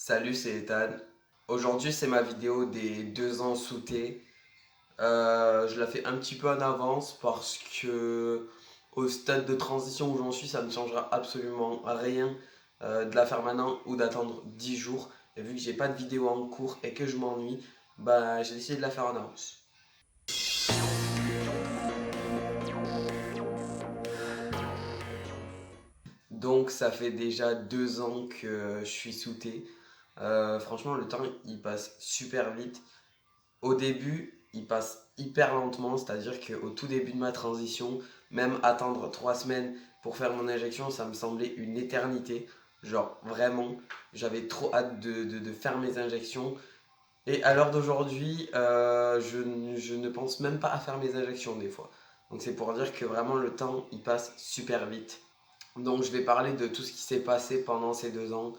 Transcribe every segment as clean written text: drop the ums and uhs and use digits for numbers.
Salut, c'est Ethan. Aujourd'hui, c'est ma vidéo des 2 ans sous T. Je la fais un petit peu en avance parce que au stade de transition où j'en suis, ça ne changera absolument rien de la faire maintenant ou d'attendre 10 jours. Et vu que j'ai pas de vidéo en cours et que je m'ennuie, bah j'ai décidé de la faire en avance. Donc ça fait déjà 2 ans que je suis sous T. Franchement, le temps il passe super vite. Au début, il passe hyper lentement, c'est-à-dire qu'au tout début de ma transition, même attendre 3 semaines pour faire mon injection, ça me semblait une éternité. Genre vraiment, j'avais trop hâte de faire mes injections. Et à l'heure d'aujourd'hui, je ne pense même pas à faire mes injections des fois. Donc c'est pour dire que vraiment le temps, il passe super vite. Donc je vais parler de tout ce qui s'est passé pendant ces 2 ans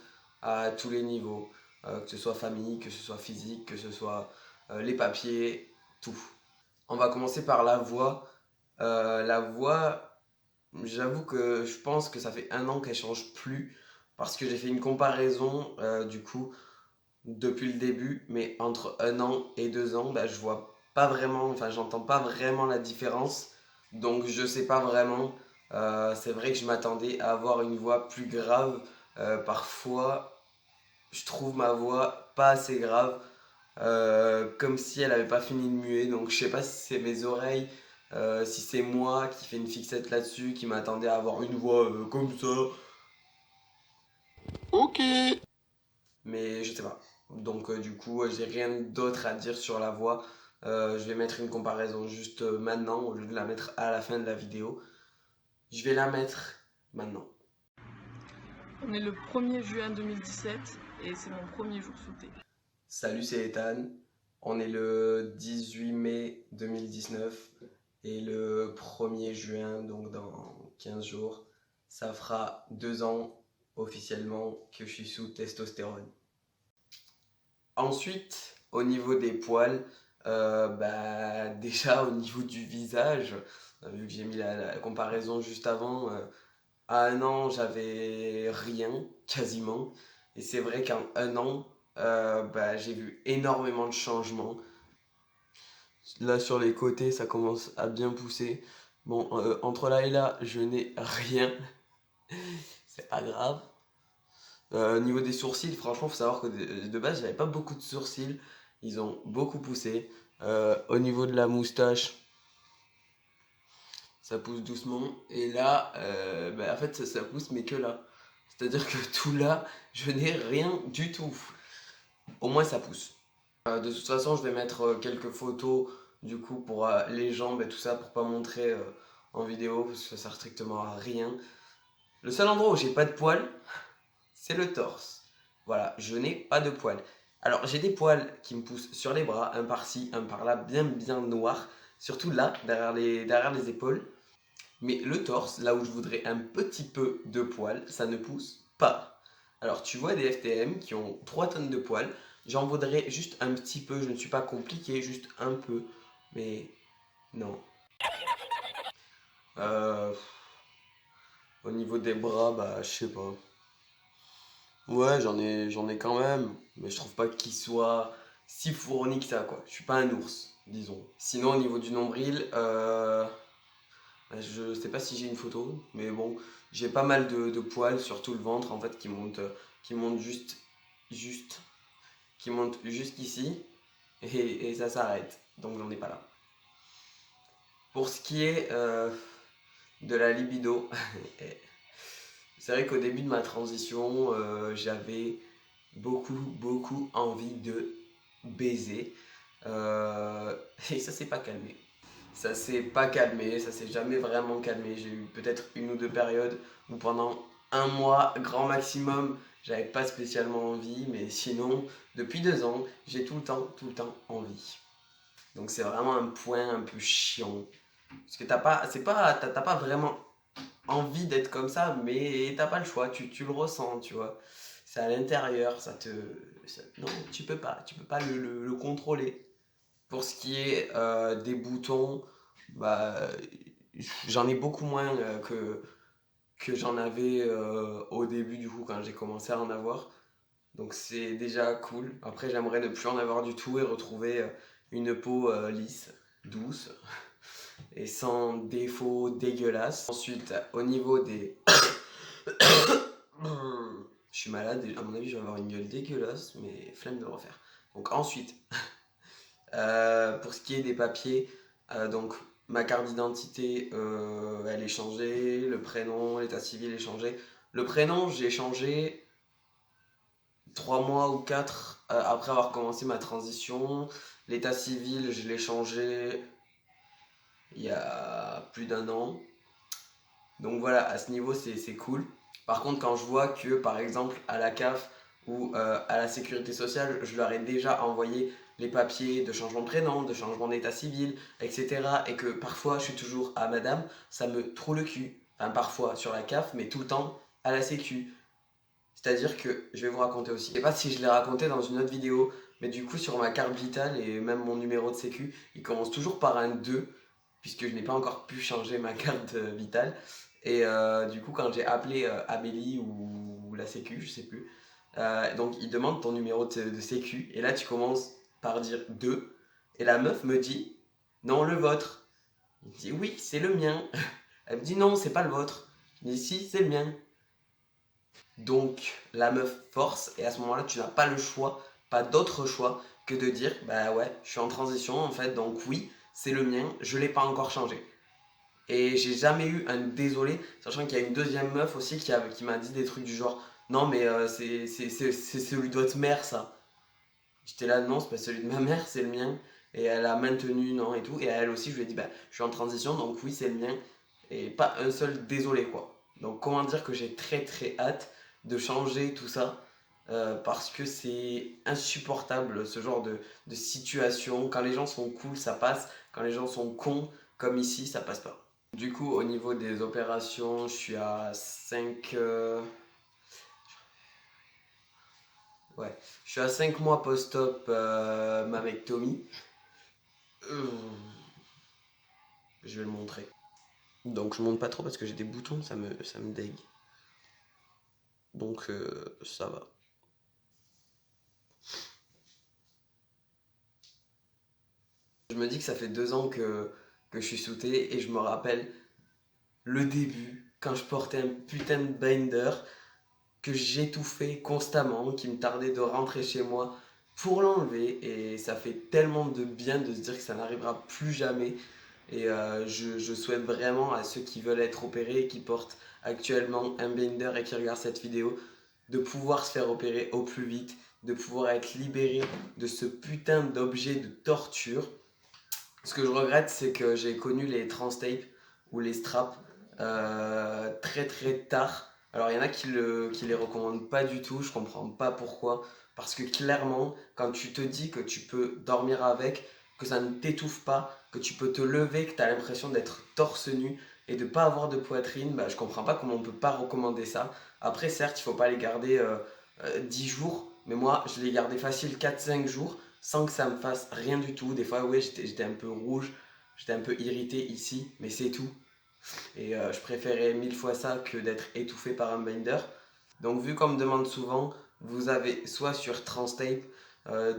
à tous les niveaux, que ce soit famille, que ce soit physique, que ce soit les papiers, tout. On va commencer par la voix. La voix, j'avoue que je pense que ça fait 1 an qu'elle change plus parce que j'ai fait une comparaison du coup depuis le début, mais entre 1 an et 2 ans, bah, je vois pas vraiment, enfin j'entends pas vraiment la différence, donc je sais pas vraiment. C'est vrai que je m'attendais à avoir une voix plus grave. Parfois, je trouve ma voix pas assez grave, comme si elle avait pas fini de muer. Donc je sais pas si c'est mes oreilles, si c'est moi qui fais une fixette là-dessus, qui m'attendait à avoir une voix comme ça. Ok. Mais je sais pas. Donc du coup, j'ai rien d'autre à dire sur la voix. Je vais mettre une comparaison juste maintenant au lieu de la mettre à la fin de la vidéo. Je vais la mettre maintenant. On est le 1er juin 2017 et c'est mon premier jour sous thé. Salut, c'est Ethan. On est le 18 mai 2019 et le 1er juin, donc dans 15 jours, ça fera 2 ans officiellement que je suis sous testostérone. Ensuite, au niveau des poils, bah, déjà au niveau du visage, vu que j'ai mis la comparaison juste avant, à 1 an j'avais rien quasiment. Et c'est vrai qu'en 1 an, bah, j'ai vu énormément de changements. Là sur les côtés, ça commence à bien pousser. Bon, entre là et là, je n'ai rien, c'est pas grave. Au niveau des sourcils, franchement, faut savoir que de base, j'avais pas beaucoup de sourcils. Ils ont beaucoup poussé. Au niveau de la moustache, ça pousse doucement. Et là, bah, en fait, ça pousse, mais que là. C'est-à-dire que tout là, je n'ai rien du tout. Au moins, ça pousse. De toute façon, je vais mettre quelques photos du coup pour les jambes et tout ça pour pas montrer en vidéo parce que ça sert strictement à rien. Le seul endroit où j'ai pas de poils, c'est le torse. Voilà, je n'ai pas de poils. Alors, j'ai des poils qui me poussent sur les bras, un par-ci, un par-là, bien bien noirs, surtout là, derrière les épaules. Mais le torse, là où je voudrais un petit peu de poils, ça ne pousse pas. Alors, tu vois des FTM qui ont 3 tonnes de poils, j'en voudrais juste un petit peu, je ne suis pas compliqué, juste un peu. Mais non. Euh, Au niveau des bras, bah, je sais pas. Ouais, j'en ai quand même, mais je trouve pas qu'il soit si fourni que ça, quoi. Je suis pas un ours, disons. Sinon, au niveau du nombril, bah, je sais pas si j'ai une photo, mais bon, j'ai pas mal de poils sur tout le ventre, en fait, qui montent juste, qui montent jusqu'ici, et ça s'arrête. Donc, j'en ai pas là. Pour ce qui est de la libido, c'est vrai qu'au début de ma transition, j'avais beaucoup envie de baiser. Et ça s'est pas calmé. Ça s'est pas calmé, ça s'est jamais vraiment calmé. J'ai eu peut-être une ou deux périodes où pendant un mois, grand maximum, j'avais pas spécialement envie, mais sinon, depuis 2 ans, j'ai tout le temps envie. Donc c'est vraiment un point un peu chiant. Parce que t'as pas vraiment envie d'être comme ça, mais t'as pas le choix, tu le ressens, tu vois. C'est à l'intérieur, non, tu peux pas le contrôler. Pour ce qui est des boutons, bah, j'en ai beaucoup moins que j'en avais au début, du coup, quand j'ai commencé à en avoir. Donc c'est déjà cool. Après j'aimerais ne plus en avoir du tout et retrouver une peau lisse, douce et sans défauts dégueulasses. Ensuite au niveau des... Je suis malade et à mon avis je vais avoir une gueule dégueulasse mais flemme de le refaire. Donc ensuite, pour ce qui est des papiers, donc ma carte d'identité elle est changée, le prénom, l'état civil est changé. Le prénom j'ai changé 3 mois ou 4 après avoir commencé ma transition. L'état civil, je l'ai changé il y a plus d'un an. Donc voilà, à ce niveau, c'est cool. Par contre, quand je vois que, par exemple, à la CAF ou à la sécurité sociale, je leur ai déjà envoyé les papiers de changement de prénom, de changement d'état civil, etc. Et que parfois, je suis toujours à madame, ça me troue le cul. Enfin, parfois sur la CAF, mais tout le temps à la sécu. C'est-à-dire que, je vais vous raconter aussi, je sais pas si je l'ai raconté dans une autre vidéo, mais du coup sur ma carte vitale et même mon numéro de sécu, il commence toujours par un 2, puisque je n'ai pas encore pu changer ma carte vitale. Et du coup quand j'ai appelé Amélie ou la sécu, je sais plus, donc il demande ton numéro de sécu, et là tu commences par dire 2, et la meuf me dit, non le vôtre. Il me dit oui c'est le mien. Elle me dit non c'est pas le vôtre. Je dis si c'est le mien. Donc la meuf force et à ce moment-là tu n'as pas le choix, pas d'autre choix que de dire bah ouais je suis en transition en fait donc oui c'est le mien, je l'ai pas encore changé. Et j'ai jamais eu un désolé, sachant qu'il y a une deuxième meuf aussi qui m'a dit des trucs du genre non mais c'est celui de votre mère ça. J'étais là non c'est pas celui de ma mère c'est le mien. Et elle a maintenu non et tout et à elle aussi je lui ai dit bah je suis en transition donc oui c'est le mien. Et pas un seul désolé quoi. Donc comment dire que j'ai très très hâte de changer tout ça parce que c'est insupportable ce genre de situation. Quand les gens sont cool ça passe, quand les gens sont cons comme ici ça passe pas. Du coup au niveau des opérations je suis à 5 ouais, je suis à 5 mois post-op mammectomie. Euh, je vais le montrer. Donc je monte pas trop parce que j'ai des boutons, ça me dégue. Donc ça va. Je me dis que ça fait 2 ans que je suis sous-T et je me rappelle le début, quand je portais un putain de binder, que j'étouffais constamment, qu'il me tardait de rentrer chez moi pour l'enlever et ça fait tellement de bien de se dire que ça n'arrivera plus jamais. Et je souhaite vraiment à ceux qui veulent être opérés et qui portent actuellement un binder et qui regardent cette vidéo de pouvoir se faire opérer au plus vite, de pouvoir être libéré de ce putain d'objet de torture. Ce que je regrette, c'est que j'ai connu les transtapes ou les straps très très tard. Alors il y en a qui les recommandent pas du tout, je comprends pas pourquoi. Parce que clairement, quand tu te dis que tu peux dormir avec, que ça ne t'étouffe pas, que tu peux te lever, que tu as l'impression d'être torse nu et de pas avoir de poitrine, bah, je comprends pas comment on peut pas recommander ça. Après certes, il faut pas les garder 10 jours, mais moi je les gardais facile 4-5 jours sans que ça me fasse rien du tout. Des fois, ouais, j'étais un peu rouge, j'étais un peu irrité ici, mais c'est tout. Et je préférais 1000 fois ça que d'être étouffé par un binder. Donc, vu qu'on me demande souvent, vous avez soit sur Transtape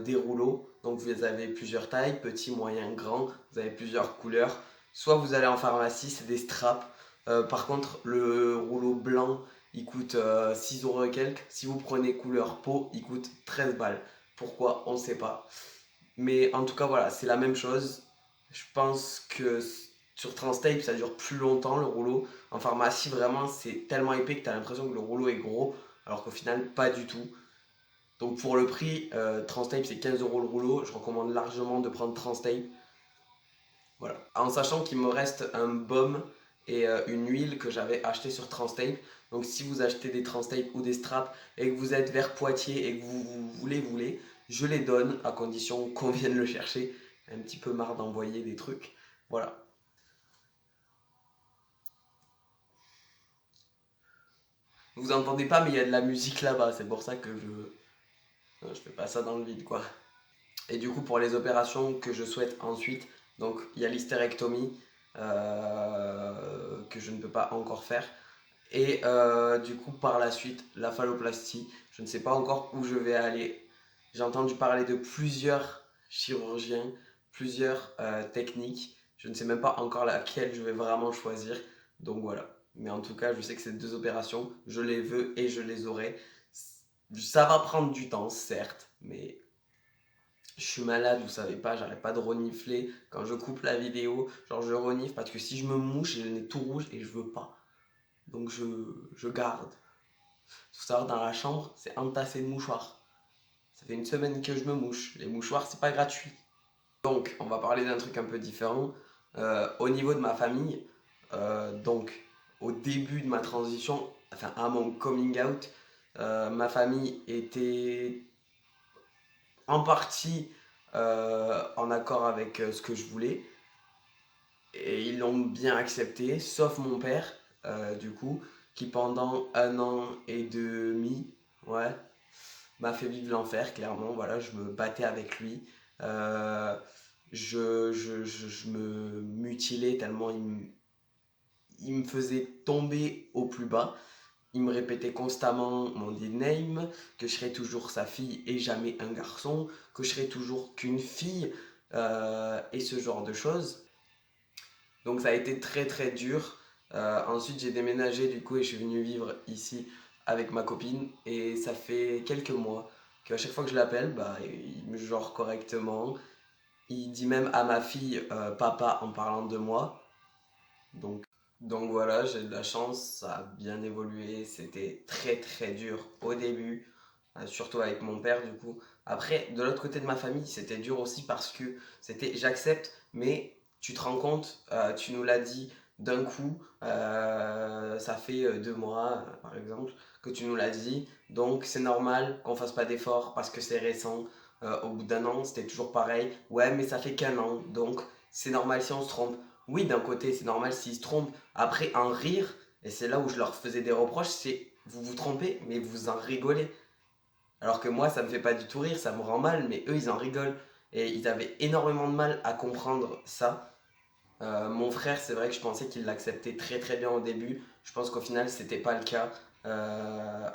des rouleaux, donc vous avez plusieurs tailles, petit, moyen, grand, vous avez plusieurs couleurs. Soit vous allez en pharmacie, c'est des straps. Par contre, le rouleau blanc, il coûte 6 € et quelques. Si vous prenez couleur peau, il coûte 13 balles. Pourquoi on ne sait pas. Mais en tout cas, voilà, c'est la même chose. Je pense que sur Transtape, ça dure plus longtemps le rouleau. En pharmacie, vraiment, c'est tellement épais que tu as l'impression que le rouleau est gros, alors qu'au final, pas du tout. Donc pour le prix, Transtape, c'est 15 € le rouleau. Je recommande largement de prendre Transtape. Voilà. En sachant qu'il me reste un baume et une huile que j'avais acheté sur Transtape. Donc si vous achetez des Transtape ou des straps et que vous êtes vers Poitiers et que vous voulez, je les donne à condition qu'on vienne le chercher. Un petit peu marre d'envoyer des trucs. Voilà. Vous entendez pas mais il y a de la musique là-bas, c'est pour ça que je fais pas ça dans le vide quoi. Et du coup pour les opérations que je souhaite ensuite, donc il y a l'hystérectomie que je ne peux pas encore faire. Et du coup, par la suite, la phalloplastie. Je ne sais pas encore où je vais aller. J'ai entendu parler de plusieurs chirurgiens, plusieurs techniques. Je ne sais même pas encore laquelle je vais vraiment choisir. Donc voilà. Mais en tout cas, je sais que ces deux opérations, je les veux et je les aurai. Ça va prendre du temps, certes, mais je suis malade, vous savez pas, j'arrête pas de renifler. Quand je coupe la vidéo, genre je renifle parce que si je me mouche, j'ai le nez tout rouge et je veux pas. Donc je garde. Faut savoir, dans la chambre, c'est entassé de mouchoirs. Ça fait une semaine que je me mouche. Les mouchoirs, c'est pas gratuit. Donc, on va parler d'un truc un peu différent. Au niveau de ma famille, donc, au début de ma transition, enfin, à mon coming out, ma famille était en partie en accord avec ce que je voulais. Et ils l'ont bien accepté, sauf mon père, du coup, qui pendant 1 an et demi, ouais, m'a fait vivre l'enfer, clairement. Voilà, je me battais avec lui. Euh, je me mutilais tellement il me faisait tomber au plus bas. Il me répétait constamment mon name, que je serais toujours sa fille et jamais un garçon, que je serais toujours qu'une fille, et ce genre de choses. Donc ça a été très très dur. Ensuite j'ai déménagé du coup et je suis venu vivre ici avec ma copine et ça fait quelques mois qu'à chaque fois que je l'appelle, bah, il me genre correctement. Il dit même à ma fille papa en parlant de moi. Donc, donc voilà, j'ai de la chance, ça a bien évolué. C'était très très dur au début, surtout avec mon père du coup. Après, de l'autre côté de ma famille, c'était dur aussi parce que c'était j'accepte, mais tu te rends compte, tu nous l'as dit d'un coup, ça fait 2 mois par exemple, que tu nous l'as dit. Donc c'est normal qu'on fasse pas d'efforts parce que c'est récent. Au bout d'1 an, c'était toujours pareil. Ouais, mais ça fait qu'1 an, donc c'est normal si on se trompe. Oui, d'un côté, c'est normal s'ils se trompent. Après, en rire, et c'est là où je leur faisais des reproches, c'est vous vous trompez, mais vous en rigolez. Alors que moi, ça me fait pas du tout rire, ça me rend mal, mais eux, ils en rigolent. Et ils avaient énormément de mal à comprendre ça. Mon frère, c'est vrai que je pensais qu'il l'acceptait très très bien au début. Je pense qu'au final, c'était pas le cas.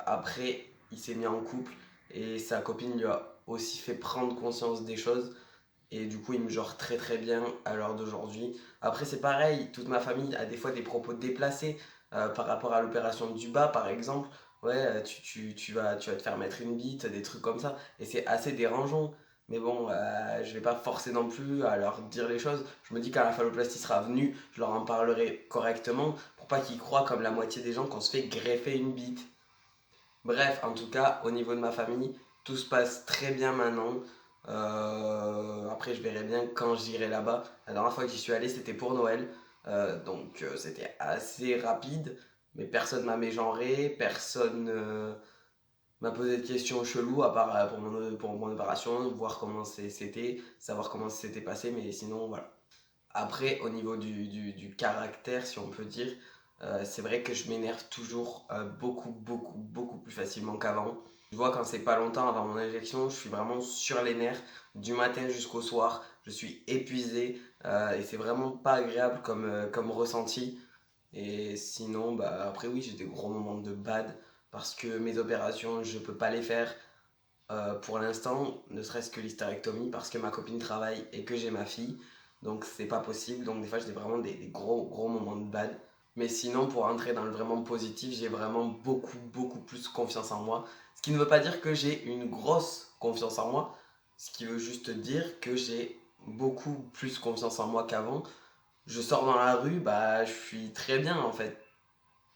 Après, il s'est mis en couple et sa copine lui a aussi fait prendre conscience des choses. Et du coup, il me genre très très bien à l'heure d'aujourd'hui. Après, c'est pareil, toute ma famille a des fois des propos déplacés par rapport à l'opération du bas, par exemple. Ouais, tu vas te faire mettre une bite, des trucs comme ça. Et c'est assez dérangeant. Mais bon, je vais pas forcer non plus à leur dire les choses. Je me dis quand la phalloplastie sera venue, je leur en parlerai correctement pour pas qu'ils croient comme la moitié des gens qu'on se fait greffer une bite. Bref, en tout cas, au niveau de ma famille, tout se passe très bien maintenant. Après, je verrai bien quand j'irai là-bas. La dernière fois que j'y suis allé, c'était pour Noël. Donc, c'était assez rapide. Mais personne m'a mégenré, personne m'a posé de questions cheloues, à part pour mon opération, voir comment c'était, savoir comment c'était passé. Mais sinon, voilà. Après, au niveau du caractère, si on peut dire, c'est vrai que je m'énerve toujours beaucoup, beaucoup, beaucoup plus facilement qu'avant. Je vois quand c'est pas longtemps avant mon injection, je suis vraiment sur les nerfs du matin jusqu'au soir. Je suis épuisé et c'est vraiment pas agréable comme ressenti. Et sinon, bah, après oui, j'ai des gros moments de bad parce que mes opérations, je peux pas les faire pour l'instant, ne serait-ce que l'hystérectomie, parce que ma copine travaille et que j'ai ma fille. Donc c'est pas possible. Donc des fois j'ai vraiment des gros gros moments de bad. Mais sinon, pour entrer dans le vraiment positif, j'ai vraiment beaucoup beaucoup plus confiance en moi. Ce qui ne veut pas dire que j'ai une grosse confiance en moi. Ce qui veut juste dire que j'ai beaucoup plus confiance en moi qu'avant. Je sors dans la rue, bah je suis très bien en fait.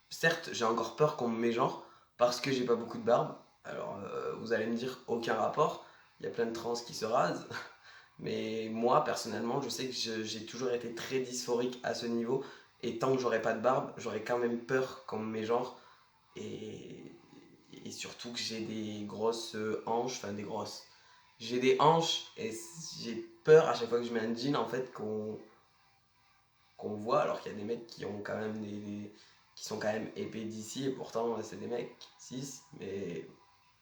Certes, j'ai encore peur qu'on me mégenre parce que j'ai pas beaucoup de barbe. Alors, vous allez me dire aucun rapport. Il y a plein de trans qui se rasent. Mais moi, personnellement, je sais que j'ai toujours été très dysphorique à ce niveau. Et tant que j'aurais pas de barbe, j'aurais quand même peur qu'on me mégenre. Et, et surtout que j'ai des grosses hanches, enfin des grosses. J'ai des hanches et j'ai peur à chaque fois que je mets un jean en fait qu'on voit, alors qu'il y a des mecs qui ont quand même qui sont quand même épais d'ici et pourtant c'est des mecs cis. Mais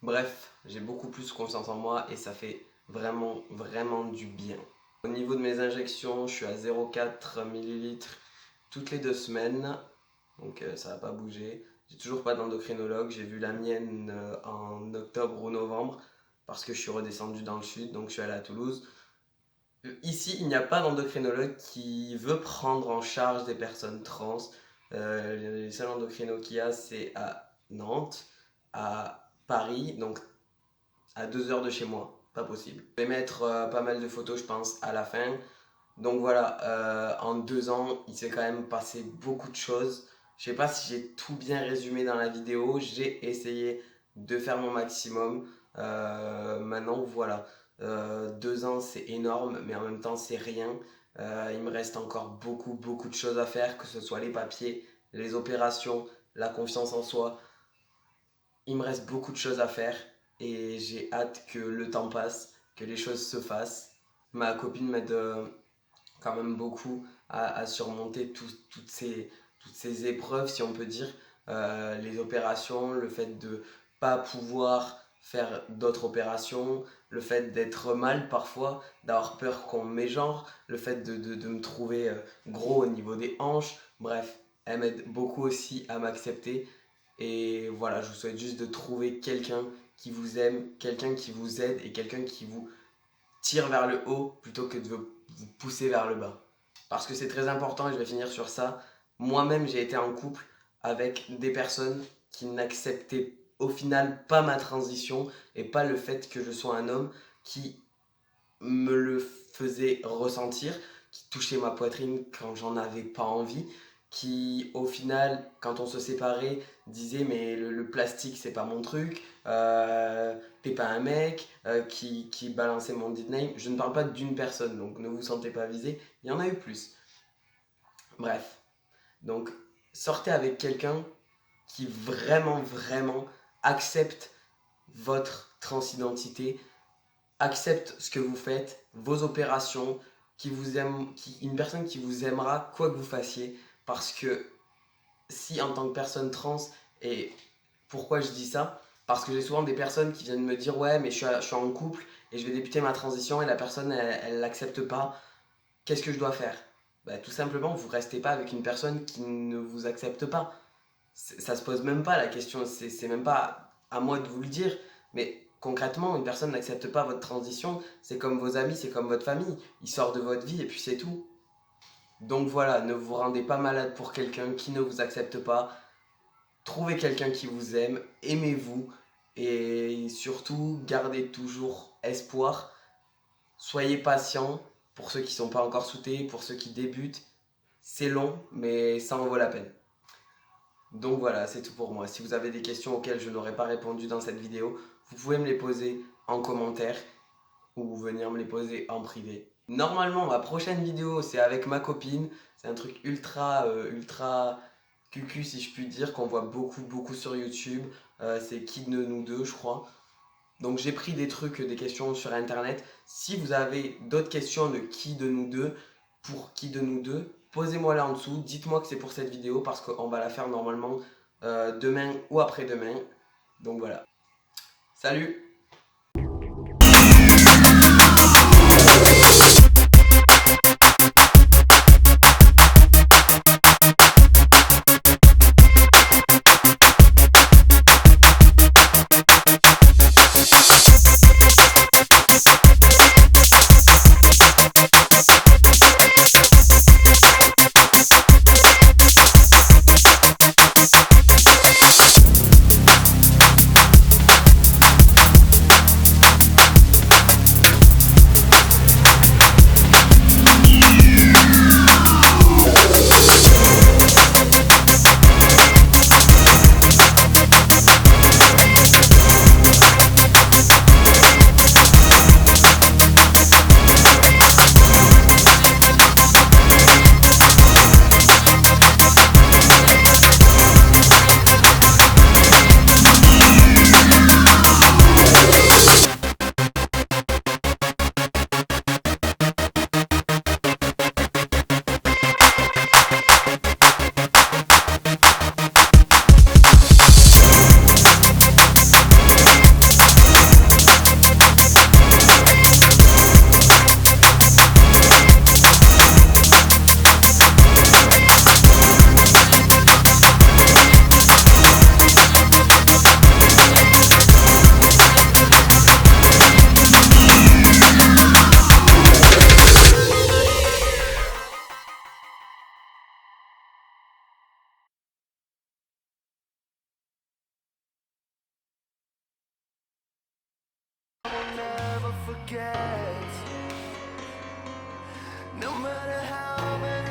bref, j'ai beaucoup plus confiance en moi et ça fait vraiment vraiment du bien. Au niveau de mes injections, je suis à 0,4 ml toutes les 2 semaines, donc ça va pas bouger. J'ai toujours pas d'endocrinologue. J'ai vu la mienne en octobre ou novembre parce que je suis redescendu dans le sud, donc je suis allé à Toulouse. Ici, il n'y a pas d'endocrinologue qui veut prendre en charge des personnes trans. Les seuls endocrinos qu'il y a, c'est à Nantes, à Paris, donc à 2 heures de chez moi. Pas possible. Je vais mettre pas mal de photos, je pense, à la fin. Donc voilà, en 2 ans, il s'est quand même passé beaucoup de choses. Je sais pas si j'ai tout bien résumé dans la vidéo. J'ai essayé de faire mon maximum. Maintenant, voilà. 2 ans, c'est énorme, mais en même temps, c'est rien. Il me reste encore beaucoup de choses à faire, que ce soit les papiers, les opérations, la confiance en soi. Il me reste beaucoup de choses à faire et j'ai hâte que le temps passe, que les choses se fassent. Ma copine m'aide quand même beaucoup à surmonter toutes ces épreuves, si on peut dire. Les opérations, le fait de pas pouvoir faire d'autres opérations, le fait d'être mal parfois, d'avoir peur qu'on mégenre, le fait de me trouver gros au niveau des hanches. Bref, elle m'aide beaucoup aussi à m'accepter. Et voilà, je vous souhaite juste de trouver quelqu'un qui vous aime, quelqu'un qui vous aide et quelqu'un qui vous tire vers le haut plutôt que de vous pousser vers le bas. Parce que c'est très important et je vais finir sur ça. Moi-même, j'ai été en couple avec des personnes qui n'acceptaient au final pas ma transition et pas le fait que je sois un homme, qui me le faisait ressentir, qui touchait ma poitrine quand j'en avais pas envie, qui au final, quand on se séparait, disait mais le plastique c'est pas mon truc, t'es pas un mec, qui balançait mon nickname. Je ne parle pas d'une personne, donc ne vous sentez pas visé, il y en a eu plus. Bref, donc sortez avec quelqu'un qui vraiment accepte votre transidentité, accepte ce que vous faites, vos opérations, qui vous aime, une personne qui vous aimera quoi que vous fassiez. Parce que si en tant que personne trans, et pourquoi je dis ça? Parce que j'ai souvent des personnes qui viennent me dire ouais mais je suis en couple et je vais débuter ma transition et la personne elle l'accepte pas, qu'est-ce que je dois faire? Bah, tout simplement vous restez pas avec une personne qui ne vous accepte pas. Ça se pose même pas la question, c'est même pas à moi de vous le dire, mais concrètement une personne n'accepte pas votre transition, c'est comme vos amis, c'est comme votre famille, ils sortent de votre vie et puis c'est tout. Donc voilà, ne vous rendez pas malade pour quelqu'un qui ne vous accepte pas. Trouvez quelqu'un qui vous aime, aimez-vous et surtout gardez toujours espoir. Soyez patient pour ceux qui ne sont pas encore souhaités, pour ceux qui débutent. C'est long, mais ça en vaut la peine. Donc voilà, c'est tout pour moi. Si vous avez des questions auxquelles je n'aurais pas répondu dans cette vidéo, vous pouvez me les poser en commentaire ou venir me les poser en privé. Normalement, ma prochaine vidéo, c'est avec ma copine. C'est un truc ultra cucu, si je puis dire, qu'on voit beaucoup sur YouTube. C'est Qui de nous deux, je crois. Donc j'ai pris des trucs, des questions sur internet. Si vous avez d'autres questions de Qui de nous deux, pour Qui de nous deux, posez-moi là en dessous. Dites-moi que c'est pour cette vidéo parce qu'on va la faire normalement demain ou après-demain. Donc voilà. Salut! forget. No matter how many